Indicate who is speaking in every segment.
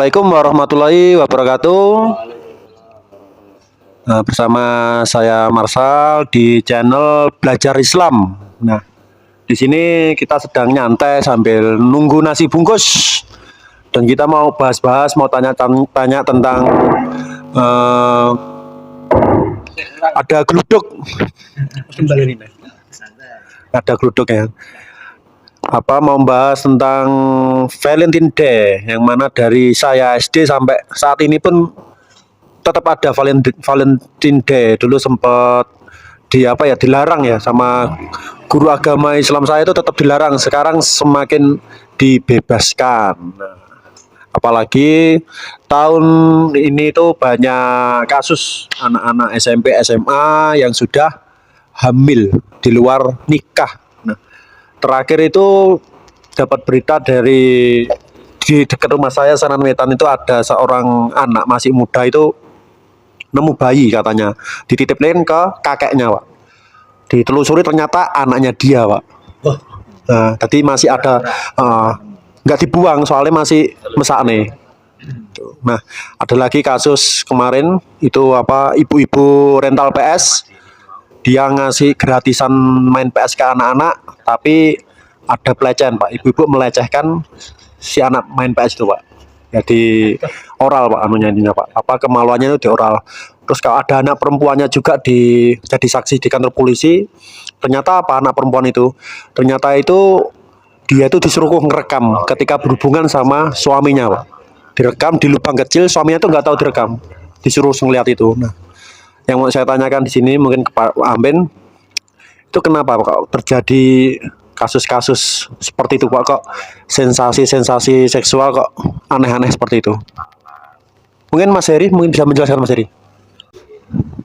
Speaker 1: Assalamualaikum warahmatullahi wabarakatuh. Bersama saya Marsal di channel Belajar Islam. Nah, di sini kita sedang nyantai sambil nunggu nasi bungkus. Dan kita mau bahas-bahas, mau tanya tentang ada geluduk. Ada geluduk ya. Mau membahas tentang Valentine Day, yang mana dari saya SD sampai saat ini pun tetap ada Valentine Day. Dulu sempat dilarang ya sama guru agama Islam saya, itu tetap dilarang. Sekarang semakin dibebaskan. Apalagi tahun ini tuh banyak kasus anak-anak SMP SMA yang sudah hamil di luar nikah. Terakhir itu dapat berita di dekat rumah saya, Sanan Wetan, itu ada seorang anak masih muda itu nemu bayi, katanya dititipin ke kakeknya, Pak. Ditelusuri ternyata anaknya dia, Pak. Nah, tadi masih ada nggak dibuang soalnya masih mesakne. Nah, ada lagi kasus kemarin itu ibu-ibu rental PS. Dia ngasih gratisan main PS ke anak-anak, tapi ada pelecehan, Pak. Ibu-ibu melecehkan si anak main PS itu, Pak. Jadi oral, Pak, intinya, Pak. Kemaluannya itu di oral. Terus kalau ada anak perempuannya juga jadi saksi di kantor polisi. Ternyata anak perempuan itu? Ternyata itu dia itu disuruh ngerekam ketika berhubungan sama suaminya, Pak. Direkam di lubang kecil, suaminya itu nggak tahu direkam. Disuruh ngeliat itu. Nah, yang mau saya tanyakan di sini mungkin ke Pak Amin, itu kenapa kok terjadi kasus-kasus seperti itu, Pak? Kok sensasi-sensasi seksual kok aneh-aneh seperti itu? Mungkin Mas Heri bisa menjelaskan, Mas Heri.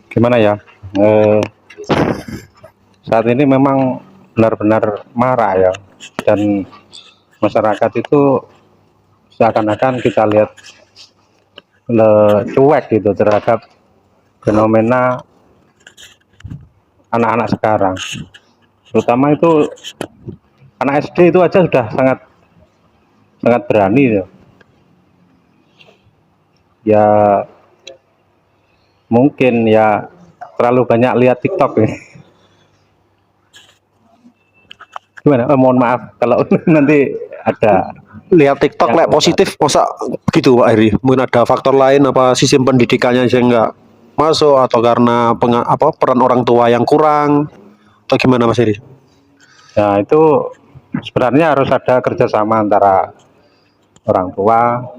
Speaker 2: Gimana ya? Saat ini memang benar-benar marah ya, dan masyarakat itu seakan-akan kita lihat cuek gitu terhadap fenomena anak-anak sekarang, terutama itu anak SD itu aja sudah sangat berani ya. Mungkin ya terlalu banyak lihat TikTok ya. Gimana? Mohon maaf kalau nanti ada
Speaker 1: lihat TikTok lek positif, masa begitu, Pak Heri? Mungkin ada faktor lain, sistem pendidikannya yang enggak masuk, atau karena peran orang tua yang kurang, atau gimana, Mas Heri?
Speaker 2: Ya, itu sebenarnya harus ada kerjasama antara orang tua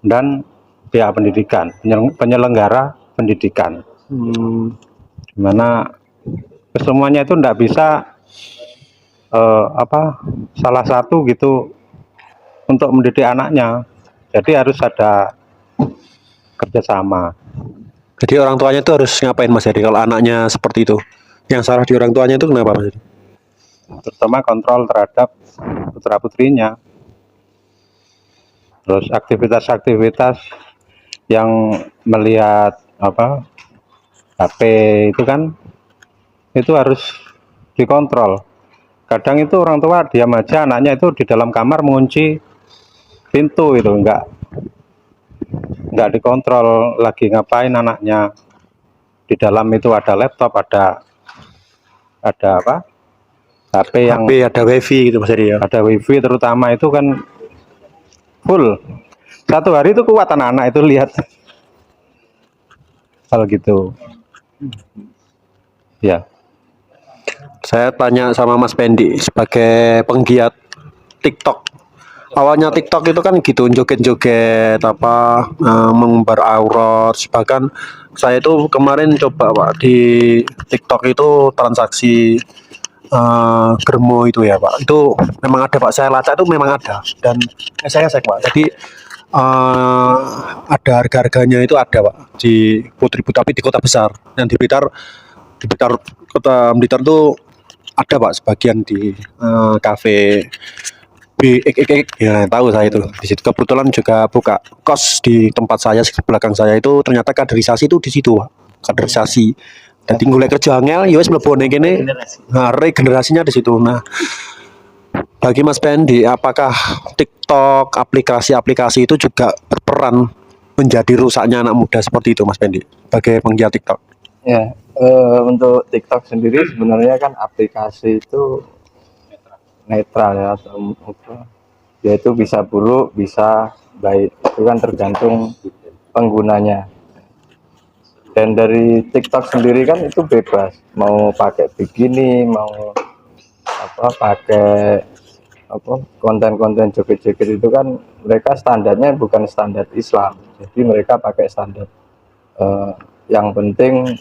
Speaker 2: dan pihak pendidikan, penyelenggara pendidikan. Dimana kesemuanya itu tidak bisa salah satu gitu untuk mendidik anaknya. Jadi harus ada kerjasama.
Speaker 1: Jadi orang tuanya itu harus ngapain, Mas Heri, kalau anaknya seperti itu? Yang salah di orang tuanya itu kenapa, Mas Heri?
Speaker 2: Terutama kontrol terhadap putra-putrinya. Terus aktivitas-aktivitas yang melihat HP itu kan, itu harus dikontrol. Kadang itu orang tua diam aja, anaknya itu di dalam kamar mengunci pintu, itu enggak dikontrol lagi ngapain anaknya. Di dalam itu ada laptop, ada HP yang
Speaker 1: ada wifi gitu, Mas Heri ya.
Speaker 2: Ada wifi terutama itu kan full. Satu hari itu kuat anak-anak itu lihat hal gitu. Ya.
Speaker 1: Saya tanya sama Mas Pendi sebagai penggiat TikTok. Awalnya TikTok itu kan gitu, joget-joget mengumbar aurat. Bahkan saya itu kemarin coba, Pak, di TikTok itu transaksi germo itu ya, Pak. Itu memang ada, Pak. Saya lacak itu memang ada, dan saya cek, Pak. Jadi ada harga-harganya itu ada, Pak, di Putri, tapi di kota besar. Dan di Blitar kota Blitar itu ada, Pak, sebagian di kafe ya, tahu saya itu. Di situ kebetulan juga buka kos di tempat saya, belakang saya itu ternyata kaderisasi itu di situ, Pak. Kaderisasi. Jadi golek kerja angel, ya wis mlebu ning kene. Nah, regenerasinya di situ. Nah, bagi Mas Pendi, apakah TikTok, aplikasi-aplikasi itu juga berperan menjadi rusaknya anak muda seperti itu, Mas Pendi, sebagai penggiat TikTok?
Speaker 3: Ya, untuk TikTok sendiri sebenarnya kan aplikasi itu netral ya, atau dia itu bisa buruk, bisa baik, itu kan tergantung penggunanya. Dan dari TikTok sendiri kan itu bebas, mau pakai bikini, mau pakai konten-konten joget-joget, itu kan mereka standarnya bukan standar Islam, jadi mereka pakai standar yang penting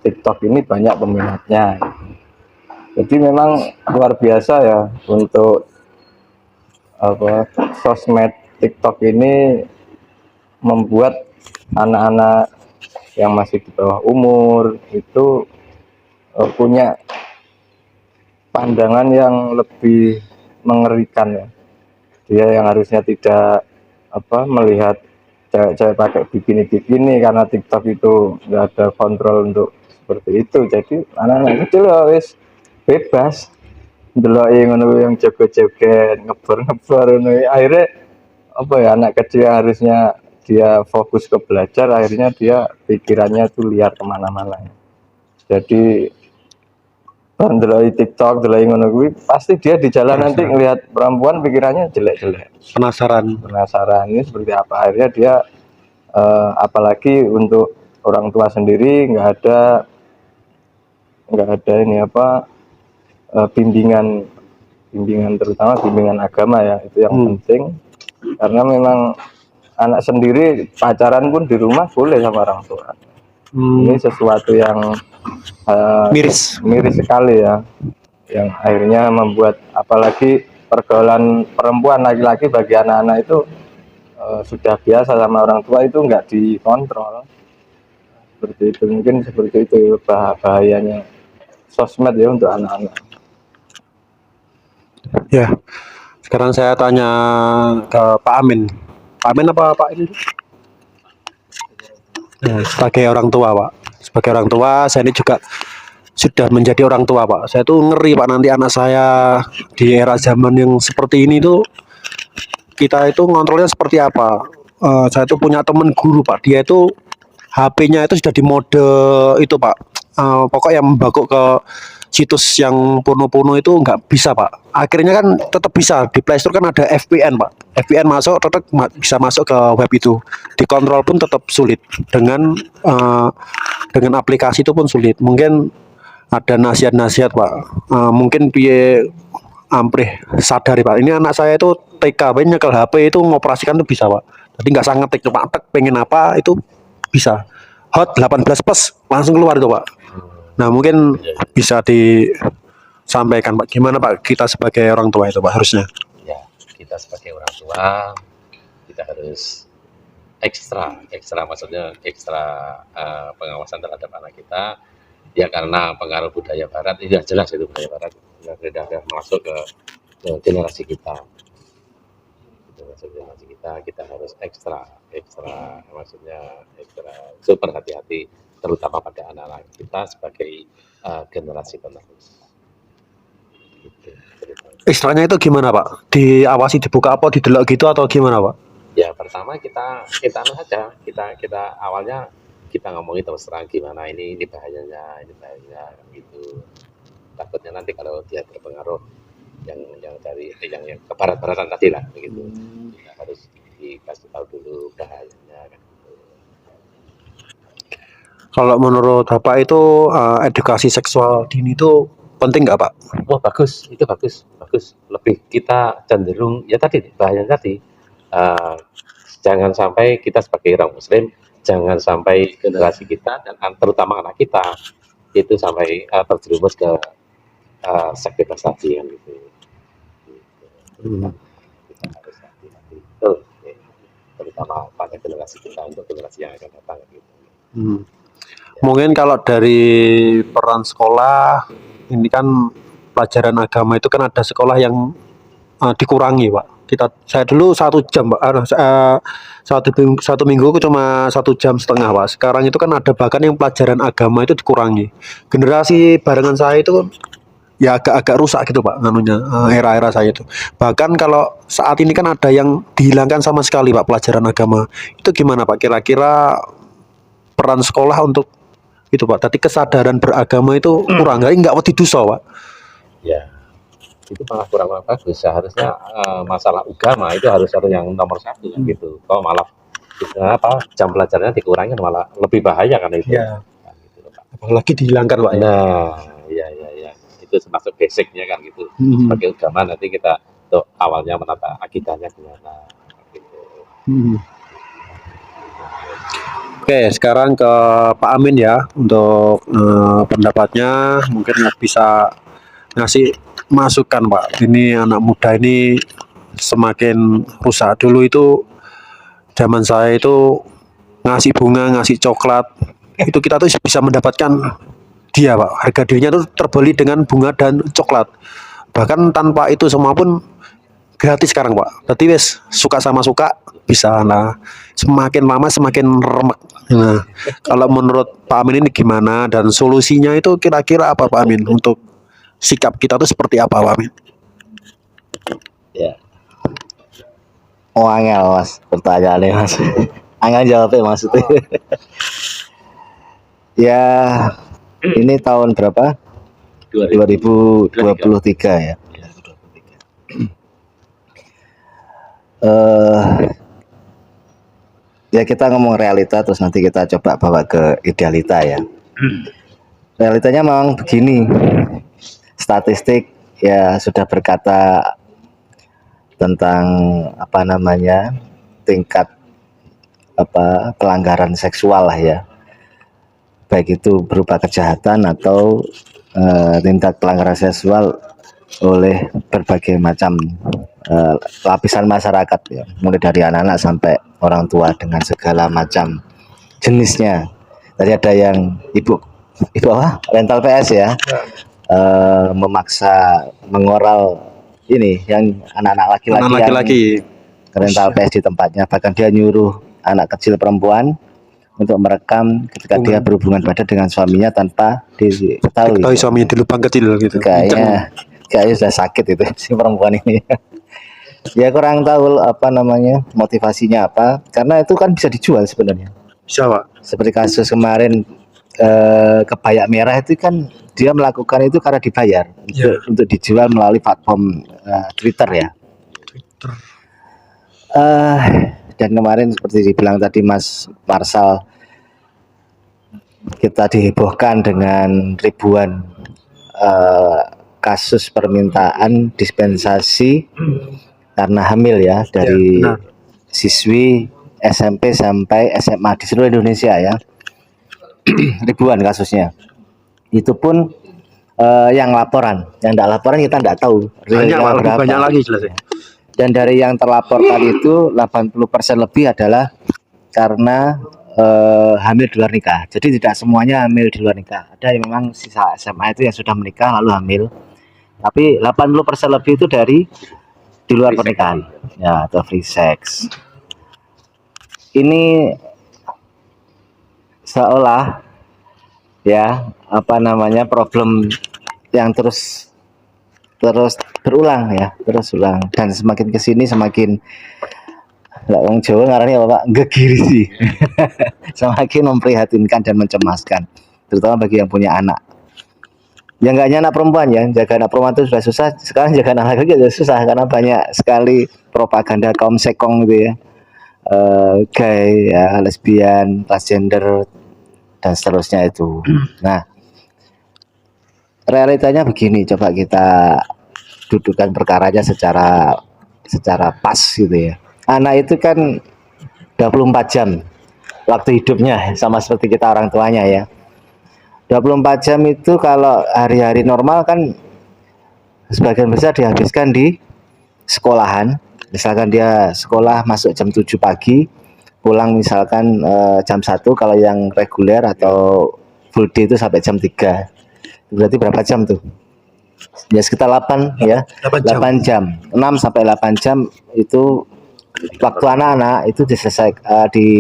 Speaker 3: TikTok ini banyak peminatnya. Jadi memang luar biasa ya untuk sosmed TikTok ini membuat anak-anak yang masih di bawah umur itu punya pandangan yang lebih mengerikan ya. Dia yang harusnya tidak melihat cewek-cewek pakai bikini karena TikTok itu nggak ada kontrol untuk seperti itu. Jadi anak-anak kecil ya wis bebas ndeloki ngono yang joget-joget, ngebar akhirnya anak kecil yang harusnya dia fokus ke belajar, akhirnya dia pikirannya tuh liar kemana-mana. Jadi ndeloki TikTok, ndeloki ngono kuwi, pasti dia di jalan nanti ngelihat perempuan pikirannya jelek-jelek. Penasaran ini seperti apa, akhirnya dia apalagi untuk orang tua sendiri nggak ada ini bimbingan terutama bimbingan agama ya, itu yang penting, karena memang anak sendiri pacaran pun di rumah boleh sama orang tua. Ini sesuatu yang miris sekali ya, yang akhirnya membuat apalagi pergaulan perempuan laki-laki bagi anak-anak itu sudah biasa sama orang tua, itu nggak dikontrol seperti itu. Mungkin seperti itu bahayanya sosmed ya untuk anak-anak.
Speaker 1: Ya, sekarang saya tanya ke Pak Amin. Pak Amin apa Pak ini? Ya, sebagai orang tua, Pak. Sebagai orang tua, saya ini juga sudah menjadi orang tua, Pak. Saya tuh ngeri, Pak, nanti anak saya di era zaman yang seperti ini tuh, kita itu ngontrolnya seperti apa. Saya tuh punya temen guru, Pak. Dia itu HP-nya itu sudah di mode itu, Pak. Pokoknya membakuk ke situs yang porno-porno itu nggak bisa, Pak. Akhirnya kan tetap bisa di Play Store kan ada VPN, Pak. VPN masuk tetap bisa masuk ke web itu. Dikontrol pun tetap sulit dengan aplikasi itu pun sulit. Mungkin ada nasihat-nasihat, Pak. Mungkin piye amprih sadari, Pak. Ini anak saya itu TK, nyekel HP itu ngoperasikan tuh bisa, Pak. Jadi nggak sangat ngetik, Pak. Pengen apa itu bisa. Hot 18 plus langsung keluar itu, Pak. Nah, mungkin bisa disampaikan, Pak, gimana, Pak, kita sebagai orang tua itu, Pak, harusnya?
Speaker 4: Ya, kita sebagai orang tua kita harus ekstra maksudnya ekstra pengawasan terhadap anak kita ya, karena pengaruh budaya barat ini jelas, itu budaya barat sudah masuk ke generasi kita. Kita harus ekstra maksudnya ekstra super hati-hati, terutama pada anak-anak kita sebagai generasi penerus. Gitu.
Speaker 1: Ekstranya itu gimana, Pak? Diawasi, dibuka apa, didelok gitu atau gimana, Pak?
Speaker 4: Ya pertama kita saja kita awalnya kita ngomongin terus terang gimana ini bahayanya gitu. Takutnya nanti kalau dia terpengaruh yang dari yang ke barat-baratan tadi lah begitu. Kita harus dikasih tahu dulu bahayanya kan.
Speaker 1: Kalau menurut Bapak itu edukasi seksual dini itu penting nggak, Pak?
Speaker 4: Oh bagus, itu bagus. Lebih kita cenderung ya tadi bahayanya tadi. Jangan sampai kita sebagai orang Muslim, jangan sampai generasi kita dan terutama anak kita itu sampai terjerumus ke seks bebas tadi kan gitu. Kita harus hati-hati, terutama pada generasi kita, untuk generasi yang akan datang gitu.
Speaker 1: Mungkin kalau dari peran sekolah, ini kan pelajaran agama itu kan ada sekolah yang dikurangi, Pak. Saya dulu 1 jam, Pak. Satu minggu aku cuma 1,5 jam, Pak. Sekarang itu kan ada bahkan yang pelajaran agama itu dikurangi. Generasi barengan saya itu ya agak-agak rusak gitu Pak nganunya, era-era saya itu. Bahkan kalau saat ini kan ada yang dihilangkan sama sekali Pak pelajaran agama. Itu gimana Pak? Kira-kira peran sekolah untuk itu Pak. Tadi kesadaran beragama itu kurang, nggak wedi dosa Pak.
Speaker 4: Ya, itu malah kurang bagus. Seharusnya masalah agama itu harus yang nomor satu kan gitu. Kalau malah jam pelajarannya dikurangi malah lebih bahaya kan itu.
Speaker 1: Iya.
Speaker 4: Kan gitu loh, Pak.
Speaker 1: Apalagi dihilangkan Pak ya.
Speaker 4: Nah, iya. Itu termasuk basicnya kan gitu. Sebagai agama nanti kita tuh awalnya menata akidahnya gimana gitu.
Speaker 1: Oke, sekarang ke Pak Amin ya untuk pendapatnya, mungkin bisa ngasih masukan Pak. Ini anak muda ini semakin rusak. Dulu itu zaman saya itu ngasih bunga, ngasih coklat, itu kita tuh bisa mendapatkan dia Pak. Harga dirinya tuh terbeli dengan bunga dan coklat. Bahkan tanpa itu semua pun gratis sekarang Pak. Berarti wes suka sama suka bisa. Nah, semakin lama semakin remek. Nah, kalau menurut Pak Amin ini gimana dan solusinya itu kira-kira apa Pak Amin untuk sikap kita tuh seperti apa Pak Amin?
Speaker 5: Ya. Oh, angel Mas, pertanyaannya Mas. Angel jawabnya maksudnya. Ya, ini tahun berapa? 2023 ya. Ya kita ngomong realita terus nanti kita coba bawa ke idealita ya. Realitanya memang begini. Statistik ya sudah berkata tentang apa namanya tingkat pelanggaran seksual lah ya, baik itu berupa kejahatan atau tindak pelanggaran seksual oleh berbagai macam lapisan masyarakat ya, mulai dari anak-anak sampai orang tua dengan segala macam jenisnya. Tadi ada yang ibu apa rental PS ya, memaksa mengoral ini yang anak-anak laki-laki yang rental PS di tempatnya, bahkan dia nyuruh anak kecil perempuan untuk merekam ketika dia berhubungan badan dengan suaminya tanpa diketahui.
Speaker 1: Tahu suaminya di lubang kecil gitu.
Speaker 5: Kayaknya sudah sakit itu si perempuan ini. Ya kurang tahu apa namanya motivasinya apa, karena itu kan bisa dijual sebenarnya.
Speaker 1: Bisa Pak.
Speaker 5: Seperti kasus kemarin kebaya merah itu kan dia melakukan itu karena dibayar untuk dijual melalui platform Twitter ya. Dan kemarin seperti dibilang tadi Mas Marsal, kita dihebohkan dengan ribuan kasus permintaan dispensasi karena hamil ya dari siswi SMP sampai SMA di seluruh Indonesia ya. Ribuan kasusnya. Itu pun yang laporan, yang tidak laporan kita tidak tahu.
Speaker 1: Banyak lagi jelas ya.
Speaker 5: Dan dari yang terlaporkan itu 80% lebih adalah karena hamil di luar nikah. Jadi tidak semuanya hamil di luar nikah. Ada yang memang sisa SMA itu yang sudah menikah lalu hamil. Tapi 80% lebih itu dari di luar pernikahan. Ya, atau free sex. Ini seolah ya apa namanya problem yang terus berulang ya, terus ulang, dan semakin kesini semakin orang Jawa ngarani apa Pak, gegirisi. Semakin memprihatinkan dan mencemaskan, terutama bagi yang punya anak. Yang nggak hanya anak perempuan ya, jaga anak perempuan itu sudah susah, sekarang jaga anak laki juga susah karena banyak sekali propaganda kaum sekong gitu ya, gay ya, lesbian, transgender dan seterusnya itu. Nah, realitanya begini, coba kita dudukkan perkaranya secara pas gitu ya. Anak itu kan 24 jam waktu hidupnya, sama seperti kita orang tuanya ya. 24 jam itu kalau hari-hari normal kan sebagian besar dihabiskan di sekolahan. Misalkan dia sekolah masuk jam 7 pagi, pulang misalkan jam 1 kalau yang reguler atau full day itu sampai jam 3. Berarti berapa jam tuh? Ya sekitar 8 ya. 8 jam. 6 sampai 8 jam itu waktu anak-anak itu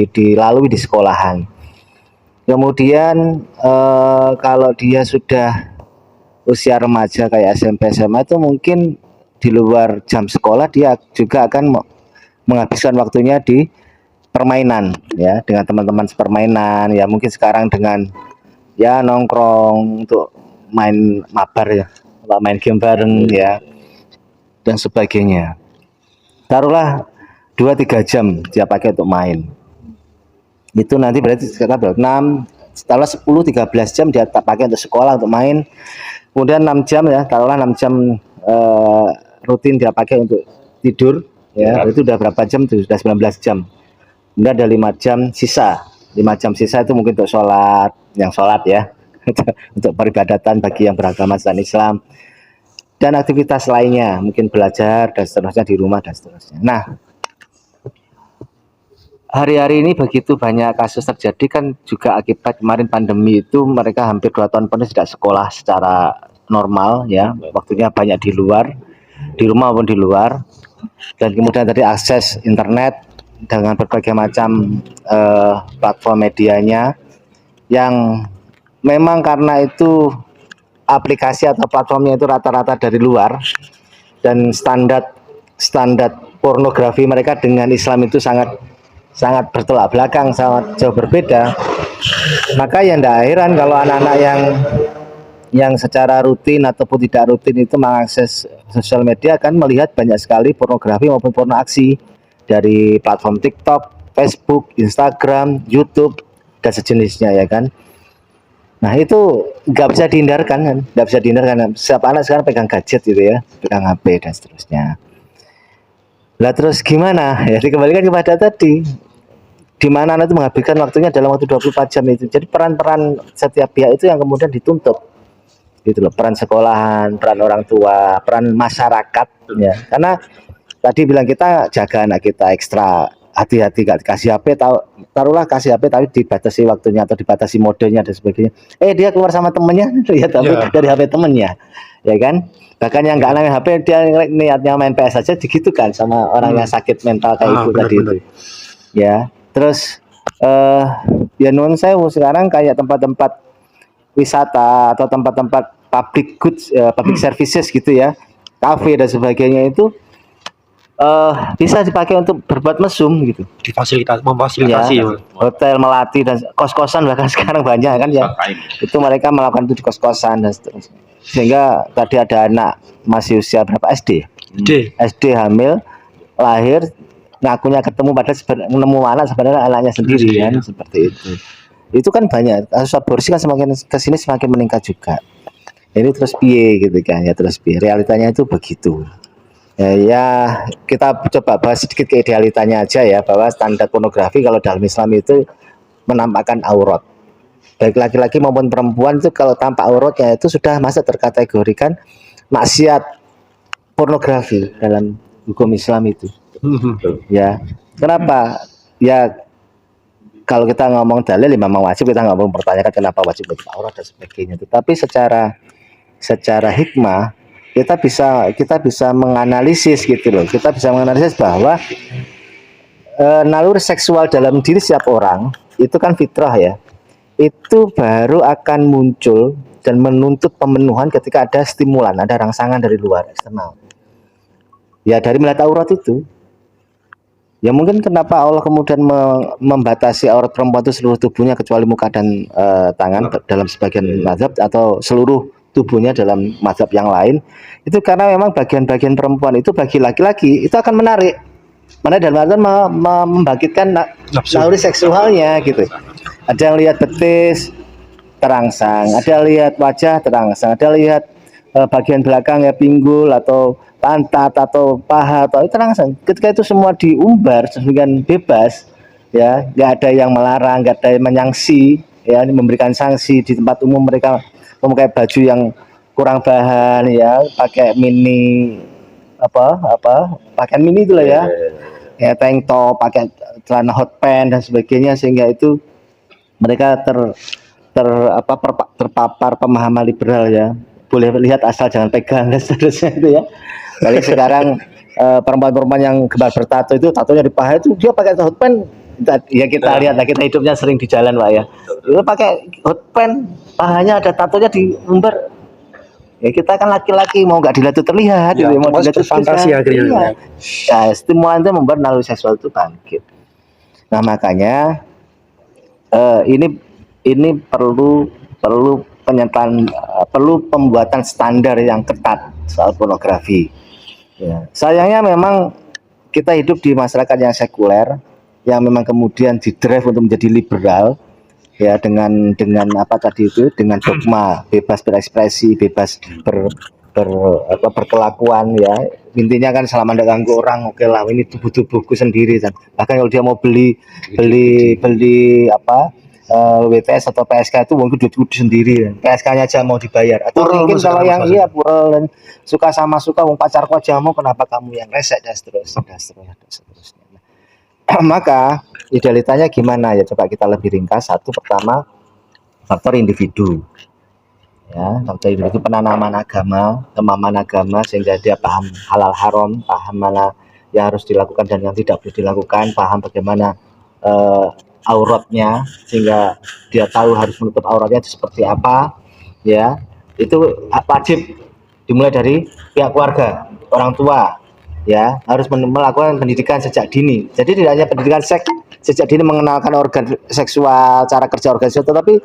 Speaker 5: dilalui di sekolahan. Kemudian kalau dia sudah usia remaja kayak SMP SMA itu mungkin di luar jam sekolah dia juga akan menghabiskan waktunya di permainan ya, dengan teman-teman sepermainan ya, mungkin sekarang dengan ya nongkrong untuk main mabar ya, main game bareng ya dan sebagainya. Taruhlah 2-3 jam dia pakai untuk main. Itu nanti berarti sekitar 6, setelah 10-13 jam dia tak pakai untuk sekolah, untuk main. Kemudian 6 jam ya, taruhlah 6 jam rutin dia pakai untuk tidur ya, itu udah berapa jam tuh? Sudah 19 jam. Kemudian ada 5 jam sisa. 5 jam sisa itu mungkin untuk sholat, yang sholat ya. Untuk peribadatan bagi yang beragama selain Islam. Dan aktivitas lainnya, mungkin belajar dan seterusnya di rumah dan seterusnya. Nah, hari-hari ini begitu banyak kasus terjadi kan juga akibat kemarin pandemi itu, mereka hampir 2 tahun penuh tidak sekolah secara normal ya, waktunya banyak di luar, di rumah maupun di luar. Dan kemudian tadi akses internet dengan berbagai macam platform medianya yang memang karena itu aplikasi atau platformnya itu rata-rata dari luar, dan standar pornografi mereka dengan Islam itu sangat bertolak belakang, sangat jauh berbeda. Maka ya tidak heran kalau anak-anak yang secara rutin ataupun tidak rutin itu mengakses sosial media akan melihat banyak sekali pornografi maupun porno aksi dari platform TikTok, Facebook, Instagram, YouTube dan sejenisnya ya kan. Nah itu nggak bisa dihindarkan kan, nggak bisa dihindarkan. Setiap anak sekarang pegang gadget gitu ya, pegang HP dan seterusnya. Lah terus gimana? Ya dikembalikan kepada tadi, di mana anak itu menghabiskan waktunya dalam waktu 24 jam itu. Jadi peran-peran setiap pihak itu yang kemudian dituntut, gitu loh. Peran sekolahan, peran orang tua, peran masyarakat, ya. Karena tadi bilang kita jaga anak kita ekstra hati-hati, gak kasih HP, taruhlah kasih HP tapi dibatasi waktunya atau dibatasi modenya dan sebagainya. Dia keluar sama temennya, lihat HP dari HP temennya, ya kan? Bahkan yang nggak main HP dia niatnya main PS saja digitukan sama orang yang sakit mental kayak itu tadi itu. Ya, terus ya nun sewu sekarang kayak tempat-tempat wisata atau tempat-tempat public goods, public services gitu ya, kafe dan sebagainya itu bisa dipakai untuk berbuat mesum gitu.
Speaker 1: Memfasilitasi
Speaker 5: Ya, hotel melati dan kos-kosan bahkan sekarang banyak kan ya. Itu mereka melakukan itu di kos-kosan dan seterusnya. Sehingga tadi ada anak masih usia berapa SD? SD hamil, lahir, ngakunya ketemu padahal nemu anak sebenarnya anaknya sendiri kan, seperti itu. Itu kan banyak. Kasus aborsi kan semakin kesini semakin meningkat juga. Ini terus piye gitu kan ya, terus piye. Realitanya itu begitu. Ya kita coba bahas sedikit ke idealitanya aja ya, bahwa standar pornografi kalau dalam Islam itu menampakkan aurat, baik laki-laki maupun perempuan itu kalau tampak auratnya itu sudah masuk terkategorikan maksiat pornografi dalam hukum Islam itu. Ya, kenapa? Ya kalau kita ngomong dalil memang wajib, kita nggak mau mempertanyakan kenapa wajib menutup aurat dan sebagainya. Tetapi secara hikmah kita bisa menganalisis gitu loh. Kita bisa menganalisis bahwa naluri seksual dalam diri setiap orang itu kan fitrah ya. Itu baru akan muncul dan menuntut pemenuhan ketika ada stimulan, ada rangsangan dari luar eksternal. Ya dari melihat aurat itu. Ya mungkin kenapa Allah kemudian membatasi aurat perempuan itu seluruh tubuhnya kecuali muka dan tangan dalam sebagian mazhab, atau seluruh tubuhnya dalam mazhab yang lain, itu karena memang bagian-bagian perempuan itu bagi laki-laki itu akan menarik, mana dalam artian membangkitkan naluri seksualnya gitu. Ada yang lihat betis terangsang, ada lihat wajah terangsang, ada lihat bagian belakang ya, pinggul atau pantat atau paha atau terangsang. Ketika itu semua diumbar dengan bebas ya, nggak ada yang melarang, nggak ada yang menyangsi ya, memberikan sanksi di tempat umum mereka memakai baju yang kurang bahan ya, pakai mini pakaian mini itu lah ya, tank top, pakai celana hot pants dan sebagainya, sehingga itu mereka terpapar pemahaman liberal ya, boleh lihat asal jangan pegang dan seterusnya itu ya. Balik sekarang perempuan-perempuan yang gemar bertato itu, tatonya di paha itu dia pakai hot pants ya, kita lihat lah, kita hidupnya sering di jalan Pak ya, itu pakai hot pants, pahanya ada tatonya diumbar Ya kita kan laki-laki mau nggak dilihat tuh terlihat,
Speaker 1: Ya,
Speaker 5: gitu, mau
Speaker 1: mas
Speaker 5: dilihat tuh
Speaker 1: berfantasi
Speaker 5: terlihat.
Speaker 1: akhirnya.
Speaker 5: Iya. Ya, stimulan itu membuat naluri seksual itu bangkit. Nah makanya ini perlu perlu perlu pembuatan standar yang ketat soal pornografi. Ya. Sayangnya memang kita hidup di masyarakat yang sekuler, yang memang kemudian didrive untuk menjadi liberal, ya dengan apa tadi itu, dengan dogma bebas berekspresi, bebas berkelakuan, ya intinya kan selama tidak ganggu orang, oke lah, ini tubuh-tubuhku sendiri. Dan bahkan kalau dia mau beli beli beli apa WTS atau PSK itu mungkin duit sendiri, PSK-nya aja mau dibayar. Atau
Speaker 1: Purel
Speaker 5: mungkin
Speaker 1: maksudnya,
Speaker 5: kalau
Speaker 1: Mas
Speaker 5: yang
Speaker 1: maksudnya.
Speaker 5: iya purel dan suka sama suka, wong pacarku aja mau, kenapa kamu yang resek, dan seterusnya dan seterusnya dan seterusnya. Maka idealitanya gimana ya, coba kita lebih ringkas. Satu, pertama faktor individu, ya faktor individu, penanaman agama, pemahaman agama, sehingga dia paham halal haram, paham mana yang harus dilakukan dan yang tidak boleh dilakukan, paham bagaimana auratnya, sehingga dia tahu harus menutup auratnya itu seperti apa, ya itu wajib dimulai dari pihak keluarga, orang tua, ya harus melakukan pendidikan sejak dini. Jadi tidak hanya pendidikan seks sejak dini, mengenalkan organ seksual, cara kerja organ seksual, tetapi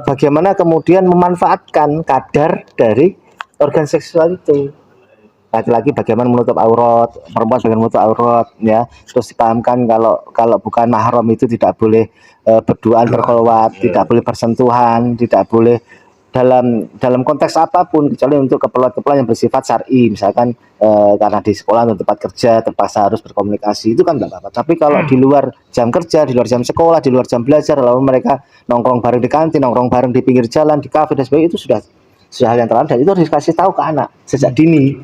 Speaker 5: bagaimana kemudian memanfaatkan kadar dari organ seksual itu. Laki-laki bagaimana menutup aurat, perempuan bagaimana menutup aurat, ya. Terus dipahamkan kalau bukan mahram itu tidak boleh berduaan, berkholwat, tidak boleh bersentuhan, tidak boleh dalam konteks apapun, kecuali untuk keperluan-keperluan yang bersifat syar'i, misalkan karena di sekolah atau tempat kerja terpaksa harus berkomunikasi, itu kan enggak apa-apa. Tapi kalau di luar jam kerja, di luar jam sekolah, di luar jam belajar, lalu mereka nongkrong bareng di kantin, nongkrong bareng di pinggir jalan, di kafe dan sebagainya, itu sudah hal yang terlarang, dan itu harus dikasih tahu ke anak sejak dini.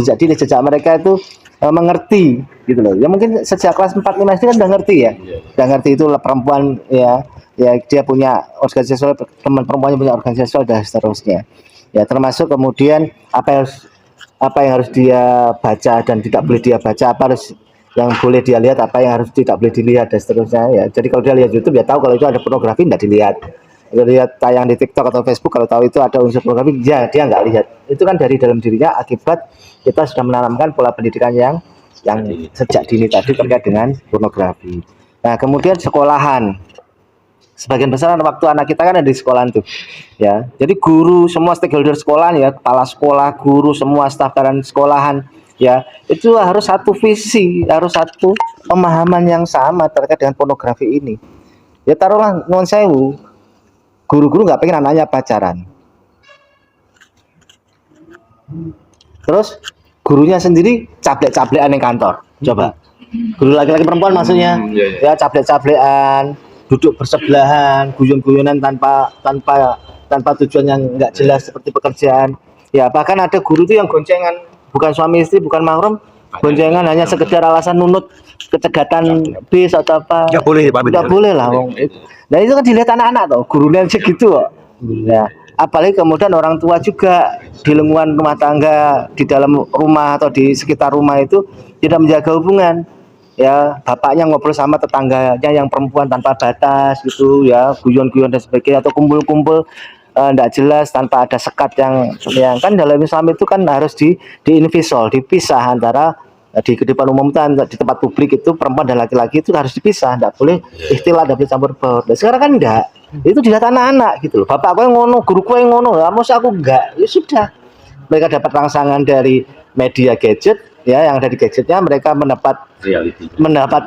Speaker 5: Sejak mereka itu mengerti, gitu loh. Ya mungkin sejak kelas 4 5 SD kan udah ngerti, ya. Udah ngerti itu perempuan, ya dia punya organ seksual, teman perempuannya punya organ seksual dan seterusnya. Ya termasuk kemudian apa yang harus dia baca dan tidak boleh dia baca, apa harus yang boleh dia lihat, apa yang harus tidak boleh dilihat dan seterusnya, ya. Jadi kalau dia lihat YouTube, dia tahu kalau itu ada pornografi, tidak dilihat. Kalau lihat tayang di TikTok atau Facebook, kalau tahu itu ada unsur pornografi, ya dia nggak lihat. Itu kan dari dalam dirinya, akibat kita sudah menanamkan pola pendidikan yang sejak dini tadi terkait dengan pornografi. Nah kemudian sekolahan, sebagian besar waktu anak kita kan ada di sekolahan tuh, ya. Jadi guru, semua stakeholder sekolahan, ya, kepala sekolah, guru, semua staf dan sekolahan, ya, itu harus satu visi, harus satu pemahaman yang sama terkait dengan pornografi ini. Ya taruhlah non sewu, guru-guru nggak pengen anaknya pacaran, terus gurunya sendiri cablek-cablekan di kantor. Coba guru laki-laki perempuan maksudnya, ya cablek-cablekan, duduk bersebelahan, guyon-guyonan tanpa tujuan yang nggak jelas seperti pekerjaan. Ya bahkan ada guru tuh yang goncengan, bukan suami istri, bukan mahram, goncengan hanya sekedar alasan nunut kecegatan bis atau apa.
Speaker 1: Nggak boleh, Pak.
Speaker 5: Nggak boleh lah, wong. Nah itu kan dilihat anak-anak tuh, gurunya segitu kok. Ya, apalagi kemudian orang tua juga di lingkungan rumah tangga, di dalam rumah atau di sekitar rumah itu tidak menjaga hubungan. Ya, bapaknya ngobrol sama tetangganya yang perempuan tanpa batas gitu, ya, guyon-guyon dan sebagainya, atau kumpul-kumpul enggak jelas tanpa ada sekat yang kan dalam Islam itu kan harus diinvisol, dipisah antara di kehidupan umum, di tempat publik itu perempuan dan laki-laki itu harus dipisah, enggak boleh ikhtilat, enggak boleh campur baur. Nah, sekarang kan enggak, itu dilihat anak-anak gitu loh. Bapak gue yang ngono, guru gue yang ngono, masa aku enggak? Ya sudah, mereka dapat rangsangan dari media gadget, ya, yang dari gadgetnya mereka mendapat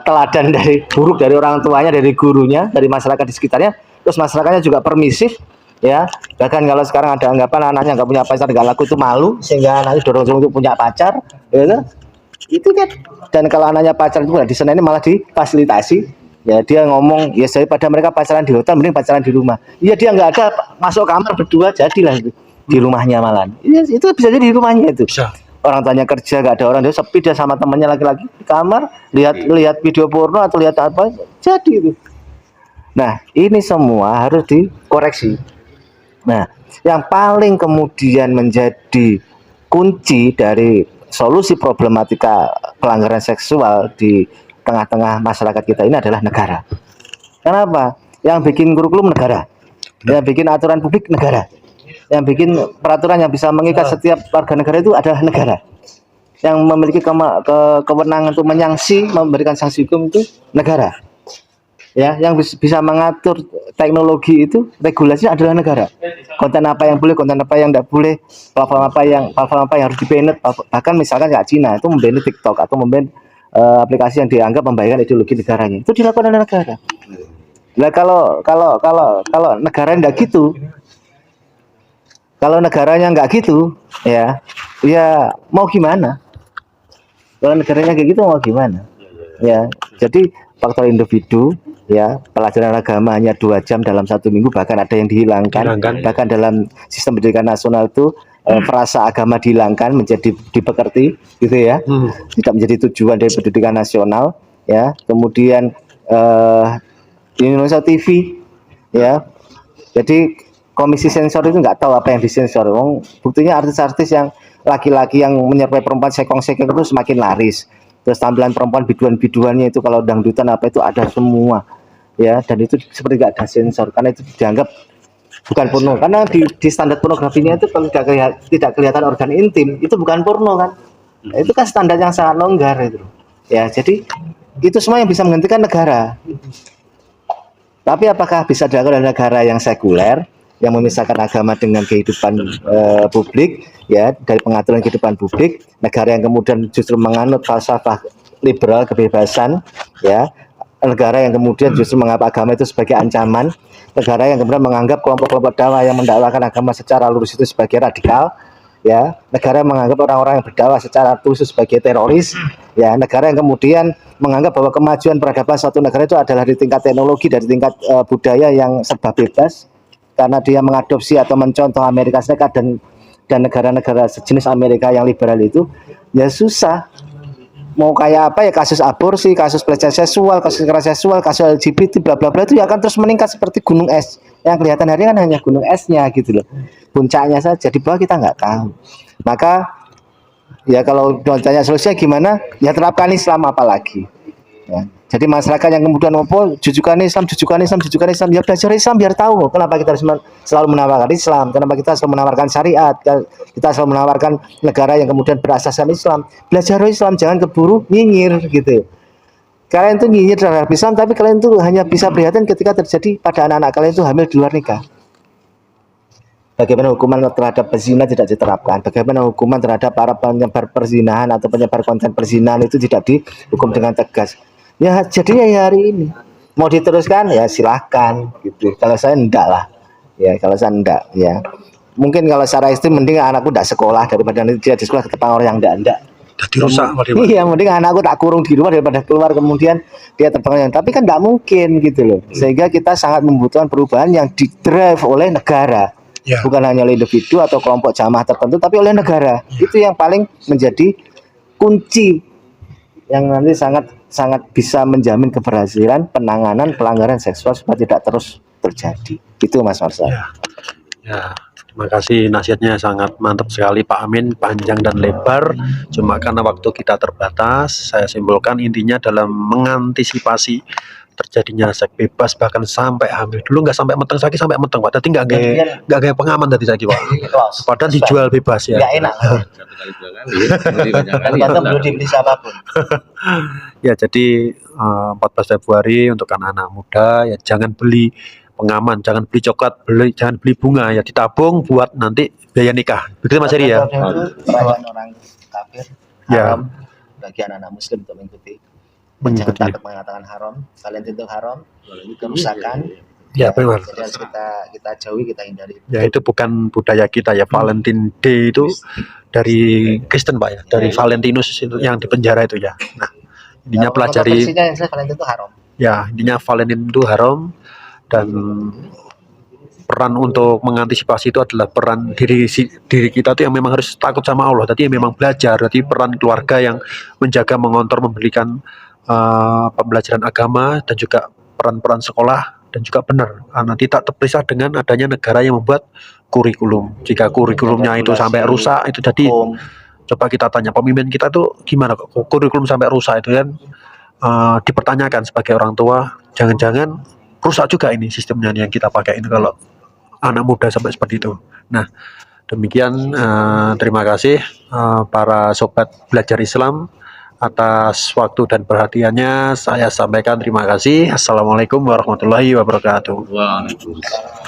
Speaker 5: teladan dari buruk dari orang tuanya, dari gurunya, dari masyarakat di sekitarnya. Terus masyarakatnya juga permisif, ya. Bahkan kalau sekarang ada anggapan anaknya nggak punya pacar, nggak laku, itu malu, sehingga anaknya dorong untuk punya pacar, ya. Itu kan. Dan kalau anaknya pacar itu nggak diseneni, malah difasilitasi, ya. Dia ngomong, ya daripada mereka pacaran di hotel, mending pacaran di rumah. Iya, dia nggak ada, masuk kamar berdua, jadilah itu di rumahnya malah. Itu bisa jadi di rumahnya itu.
Speaker 1: Bisa.
Speaker 5: Orang tanya kerja, nggak ada orang, dia sepi, dia sama temannya laki-laki di kamar, lihat video porno atau lihat apa, jadi itu. Nah ini semua harus dikoreksi. Nah yang paling kemudian menjadi kunci dari solusi problematika pelanggaran seksual di tengah-tengah masyarakat kita ini adalah negara. Kenapa? Yang bikin kurikulum negara, yang bikin aturan publik negara. yang bikin peraturan yang bisa mengikat setiap warga negara itu adalah negara. Yang memiliki kewenangan untuk memberikan sanksi hukum itu negara. Ya, yang bisa mengatur teknologi itu regulasinya adalah negara. Konten apa yang boleh, konten apa yang tidak boleh, platform apa yang harus di-banned. Bahkan misalkan kayak Cina itu memban TikTok atau memban aplikasi yang dianggap membahayakan ideologi negaranya. Itu dilakukan oleh negara. Nah, kalau negara enggak gitu, kalau negaranya enggak gitu, ya mau gimana? Kalau negaranya kayak gitu mau gimana? Ya, jadi faktor individu, ya, pelajaran agama hanya 2 jam dalam 1 minggu, bahkan ada yang dihilangkan. Bahkan dalam sistem pendidikan nasional itu frasa agama dihilangkan menjadi dipekerti, gitu ya, tidak menjadi tujuan dari pendidikan nasional, ya. Kemudian di Indonesia TV, ya, jadi komisi sensor itu nggak tahu apa yang disensor. Buktinya artis-artis yang laki-laki yang menyerupai perempuan sekong-sekong itu semakin laris. Terus tampilan perempuan biduan-biduannya itu kalau dangdutan apa itu ada semua, ya, dan itu seperti nggak ada sensor karena itu dianggap bukan porno, karena di standar pornografinya itu kalau tidak kelihatan organ intim itu bukan porno kan. Itu kan standar yang sangat longgar itu, ya. Jadi itu semua yang bisa menghentikan negara. Tapi apakah bisa dilakukan oleh negara yang sekuler, yang memisahkan agama dengan kehidupan publik, ya, dari pengaturan kehidupan publik, negara yang kemudian justru menganut falsafah liberal kebebasan, ya, negara yang kemudian justru menganggap agama itu sebagai ancaman, negara yang kemudian menganggap kelompok-kelompok dakwah yang mendakwakan agama secara lurus itu sebagai radikal, ya, negara yang menganggap orang-orang yang berdakwah secara tulus sebagai teroris, ya, negara yang kemudian menganggap bahwa kemajuan peradaban suatu negara itu adalah di tingkat teknologi, dari tingkat budaya yang serba bebas, karena dia mengadopsi atau mencontoh Amerika Serikat dan negara-negara sejenis Amerika yang liberal itu, ya susah. Mau kayak apa ya, kasus aborsi, kasus pelecehan seksual, kasus kekerasan seksual, kasus LGBT, bla bla bla itu ya akan terus meningkat seperti gunung es. Yang kelihatan hari kan hanya gunung esnya gitu loh, puncaknya saja, di bawah kita nggak tahu. Maka ya kalau tanya solusinya gimana, ya terapkan Islam apalagi, ya. Jadi masyarakat yang kemudian jujukan Islam, ya belajar Islam biar tahu kenapa kita harus selalu menawarkan Islam, kenapa kita selalu menawarkan syariat, kita selalu menawarkan negara yang kemudian berasaskan Islam. Belajar Islam, jangan keburu nyinyir gitu. Kalian itu nyinyir terhadap Islam, tapi kalian itu hanya bisa prihatin ketika terjadi pada anak-anak kalian itu hamil di luar nikah. Bagaimana hukuman terhadap pezina tidak diterapkan, bagaimana hukuman terhadap para penyebar perzinahan atau penyebar konten perzinahan itu tidak dihukum dengan tegas. Ya jadi ya hari ini mau diteruskan ya silahkan gitu. Kalau saya enggak lah, ya kalau saya enggak, ya mungkin kalau secara istri mending anakku enggak sekolah daripada dia di sekolah ketemu orang yang enggak.
Speaker 1: Jadi rusak.
Speaker 5: Iya, mending anakku tak kurung di rumah daripada keluar kemudian dia terbang. Tapi kan enggak mungkin gitu loh. Sehingga kita sangat membutuhkan perubahan yang didrive oleh negara, ya, bukan hanya oleh individu atau kelompok jamaah tertentu, tapi oleh negara. Itu yang paling menjadi kunci yang nanti sangat bisa menjamin keberhasilan penanganan pelanggaran seksual supaya tidak terus terjadi. Itu Mas Marsha.
Speaker 1: Ya, terima kasih, nasihatnya sangat mantap sekali Pak Amin, panjang dan lebar. Cuma karena waktu kita terbatas, saya simpulkan intinya dalam mengantisipasi terjadinya seks bebas bahkan sampai hamil. Dulu nggak sampai meteng, sakit sampai meteng Pak. Tadi nggak kayak pengaman tadi sakit Pak. Padahal dijual bebas ya.
Speaker 5: Nggak enak.
Speaker 4: Satu kali 2 kali ya.
Speaker 5: Tergantung belum dibeli siapapun.
Speaker 1: Ya jadi 14 Februari untuk anak-anak muda ya jangan beli pengaman, jangan beli coklat, jangan beli bunga, ya ditabung buat nanti biaya nikah. Begitu Mas Heri ya.
Speaker 5: Perayaan orang kafir haram bagi anak-anak muslim untuk mengikuti. Jangan takut mengatakan haram, Valentine itu haram, kerusakan.
Speaker 1: Ya benar.
Speaker 5: Jadi harus kita jauhi, kita hindari.
Speaker 1: Ya itu bukan budaya kita ya. Valentine Day itu dari Kristen Pak ya, dari Valentinus itu yang di penjara itu ya. Nah, intinya pelajari.
Speaker 5: Valentine itu haram.
Speaker 1: Ya, intinya Valentine itu haram, dan peran untuk mengantisipasi itu adalah peran diri kita tuh yang memang harus takut sama Allah. Tadi memang belajar, jadi peran keluarga yang menjaga, mengontrol, memberikan pembelajaran agama, dan juga peran-peran sekolah, dan juga benar nanti tak terpisah dengan adanya negara yang membuat kurikulum. Jika kurikulumnya itu sampai rusak, itu jadi coba kita tanya pemimpin kita tuh gimana kok kurikulum sampai rusak itu kan dipertanyakan sebagai orang tua. Jangan-jangan rusak juga ini sistemnya yang kita pakai ini kalau anak muda sampai seperti itu. Nah, demikian terima kasih para sobat belajar Islam atas waktu dan perhatiannya. Saya sampaikan terima kasih. Assalamualaikum warahmatullahi wabarakatuh.
Speaker 6: Waalaikumsalam.